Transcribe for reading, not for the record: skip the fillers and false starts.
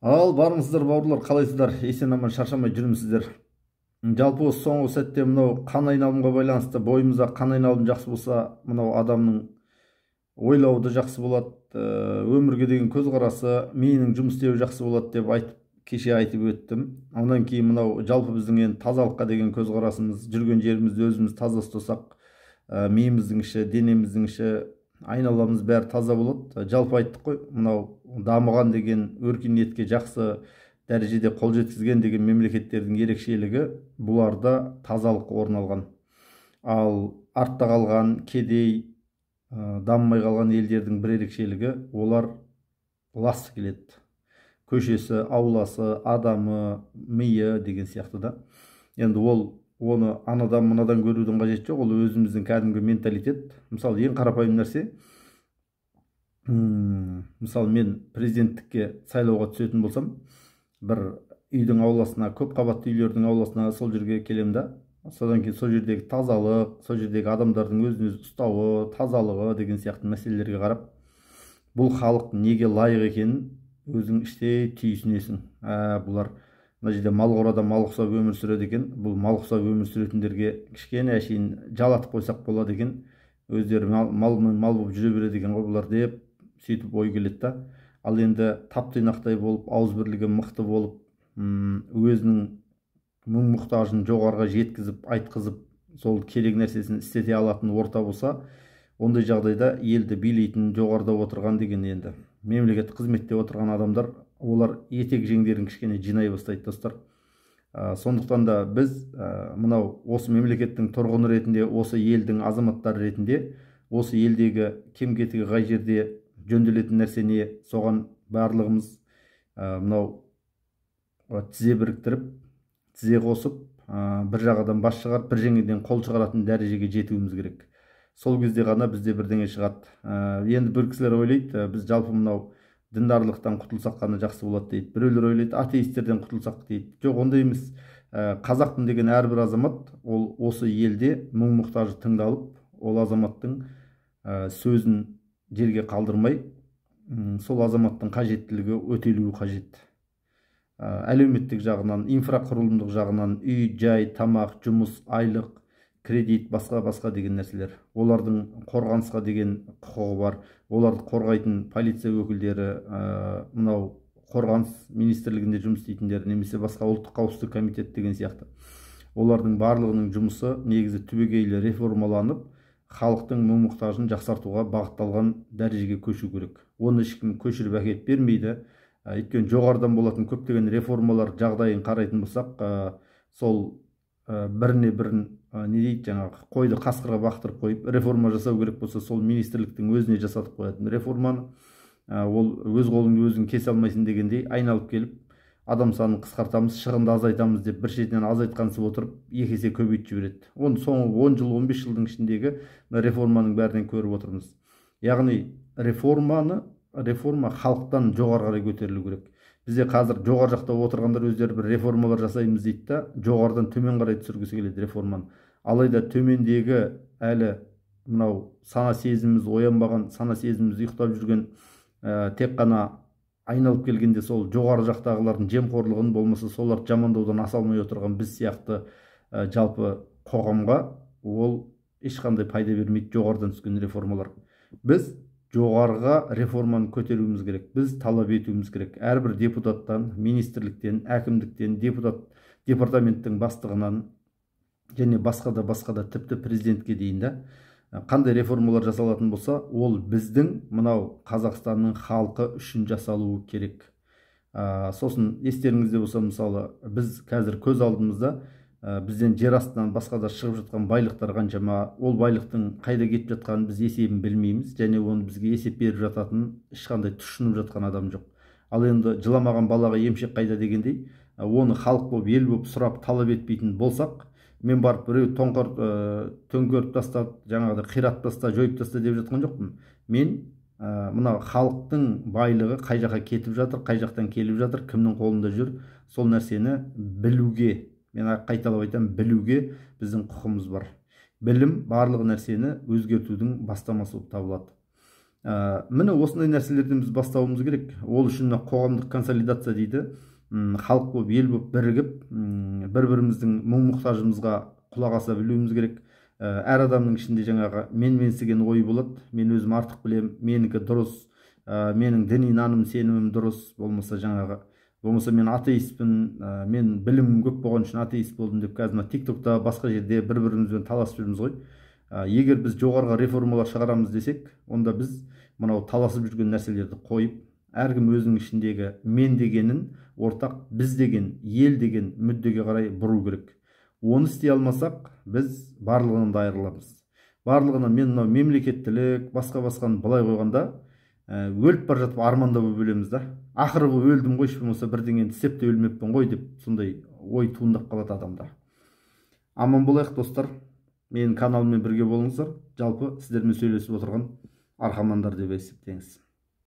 Ал бармысыздар бауырлар, қалайсыздар? Есен аман шаршамай жүрмісіздер? Жалпы осы соңғы сәтте мынау қан айналымға байланысты бойымызда қан айналым жақсы болса, мынау адамның ойлауы да жақсы болады, өмірге деген көзқарасы, менің жұмыс істеуі жақсы болады деп кеше айтып өттім. Онан кейін мынау жалпы біздің енді тазалыққа деген көзқарасымыз, жүрген жерімізді өзіміз таза ұстасақ, миымыздың іші, денеміздің іші, айналамыз бәрі таза болады. Жалпы айттық қой, мынау дамыған деген өркениетке жақсы дәрежеде қол жеткізген деген мемлекеттердің ерекшелігі бұларда тазалық орын алған. Ал артта қалған кедей, дамымай қалған елдердің бір ерекшелігі, олар лас келеді. Көшесі, ауласы, адамы, миы деген сияқты да. Енді оны анадан мынадан көрудің қажеті жоқ, ол өзіміздің кәдімгі менталитет. Мысалы, ең қарапайым нәрсе, мысалы мен президенттікке сайлауға түсетін болсам, бір үйдің ауласына, көп қабатты үйлердің ауласына сол жерге келем да, содан кейін сол жердегі тазалық, сол жердегі адамдардың өзін өзі ұстауы, тазалығы деген сияқты мәселелерге қарап, бұл халық неге лайық екенін өзің іштей түйсінесің. Бұлар мына жерде мал қорада мал құсап өмір сүреді екен, бұл мал құсап өмір сүретіндерге кішкене әшейін жалатып қойсақ болады екен, өздері мал болып жүре береді екен ғой бұлар деп сөйтіп ой келеді да. Ал енді тап-тұйнақтай болып, ауызбірлігі мықты болып, өзінің мұң-мұқтажын жоғарыға жеткізіп, айтқызып, сол керек нәрсесін істете алатын орта болса, ондай жағдайда елді билейтін, жоғарыда отырған деген енді мемлекеттік қызметте отырған адамдар, олар етек жеңдерін кішкене жинай бастайды, достар. Сондықтан да біз мынау осы мемлекеттің тұрғыны ретінде, осы елдің азаматтары ретінде, осы елдегі кем-кетігі қай жерде жөнделетін нәрсе не, соған барлығымыз мынау тізе біріктіріп, тізе қосып, бір жағадан бас шығарып, бір жеңеден қол шығаратын дәрежеге жетуіміз керек. Сол кезде ғана бізде бірдеңе шығады. Енді бір кісілер ойлайды, біз жалпы мынау діндарлықтан құтылсақ қана жақсы болады дейді. Біреулер ойлайды, атеистерден құтылсақ дейді. Жоқ, ондай емес. Қазақпын деген әрбір азамат, ол осы елде мұң-мұқтажы тыңдалып, ол азаматтың сөзін жерге қалдырмай, сол азаматтың қажеттілігі өтелуі қажет. Әлеуметтік жағынан, инфрақұрылымдық жағынан, үй, жай, тамақ, жұмыс, айлық, кредит, басқа деген нәрселер. Олардың қорғанысқа деген құқығы бар. Оларды қорғайтын полиция өкілдері, мынау қорғаныс министрлігінде жұмыс істейтіндер, немесе басқа ұлттық қауіпсіздік комитет деген сияқты. Олардың барлығының жұмысы негізі түбегейлі реформаланып, халықтың мұң-мұқтажын жақсартуға бағытталған дәрежеге көшу керек. Оны ешкім көшіріп әкеліп бермейді. Өйткені жоғарыдан болатын көптеген реформалар жағдайын қарайтын болсақ, сол біріне бірін не дейді, жаңағы қойды қасқырға бақтырып қойып, реформа жасау керек болса, сол министрліктің өзіне жасатып қоятын реформаны, ол өз қолыңды өзің кесе алмайсың дегендей айналып келіп, адам санын қысқартамыз, шығынды азайтамыз деп бір шетінен азайтқансып отырып, екі есе көбейтіп жібереді. Оны соңғы 10 жыл, 15 жылдың ішіндегі реформаның бәрінен көріп отырмыз. Яғни реформа халықтан жоғары қарай көтерілу керек. Бізде қазір жоғары жақта отырғандар өздері бір реформалар жасаймыз дейді да, жоғарыдан төмен қарай түсіргісі келеді реформаны. Алайда төмендегі әлі мынау сана сезіміміз оянбаған, сана сезіміміз ұйықтап жүрген, тек қана айналып келгенде сол жоғары жақтағылардың жемқорлығын, болмаса соларды жамандаудан аса алмай отырған біз сияқты жалпы қоғамға ол ешқандай пайда бермейді, жоғарыдан түскен реформалар. Біз жоғарыға реформаны көтеруіміз керек. Біз талап етуіміз керек. Әрбір депутаттан, министрліктен, әкімдіктен, департаменттің бастығынан және басқа да тіпті президентке дейін да қандай реформалар жасалатын болса, ол біздің мынау Қазақстанның халқы үшін жасалуы керек. Сосын естеріңізде болса, мысалы, біз қазір көз алдымызда бізден жер астынан басқа да шығып жатқан байлықтар қаншама, ол байлықтың қайда кетіп жатқанын біз есебін білмейміз, және оны бізге есеп беріп жататын ешқандай тұшынып жатқан адам жоқ. Ал енді жыламаған балаға емшек қайда дегендей, оны халық болып, ел болып сұрап талап етпейтін болсақ, мен барып біреу төңкеріп таста, жаңағыда қиратып таста, жойып таста деп жатқан жоқпын. Мен мына халықтың байлығы қай жаққа кетіп жатыр, қай жақтан келіп жатыр, кімнің қолында жүр, сол нәрсені білуге, мен қайталап айтамын, білуге біздің құқымыз бар. Білім барлық нәрсені өзгертудің бастамасы болып табылады. міне осындай нәрселерден біз бастауымыз керек. Ол үшін қоғамдық консолидация дейді. Халық болып, ел болып бірігіп, бір-біріміздің мұң-мұқтажымызға құлақ аса білуіміз керек. Әр адамның ішінде жаңағы менсіген ой болады. Мен өзім артық білем, менікі дұрыс, менің діни наным сенімім дұрыс, болмаса мен атеистпін, мен білімім көп болған үшін атеист болдым деп қазір тиктокта басқа жерде бір-бірімізбен таласып жүрміз ғой. Егер біз жоғарғы реформалар шығарамыз десек, онда біз мынау таласып жүрген нәрселерді қойып, әркім өзінің ішіндегі мен дегенін ортақ біз деген, ел деген мүддеге қарай бұру керек. Оны істей алмасақ, біз барлығынан да айырыламыз. Барлығынан мен мынау мемлекеттілік, басқа-басқаны былай қойғанда, өліп бара жатып арманда болып өлеміз да. Ақыры өлдім ғой, болмаса бірдеңені істеп те өлмеппін ғой деп сондай ой туындап қалады адамда. Аман болайық достар. Менің каналыммен бірге болыңыздар. Жалпы сіздермен сөйлесіп отырған арқамандар деп есептеңіз.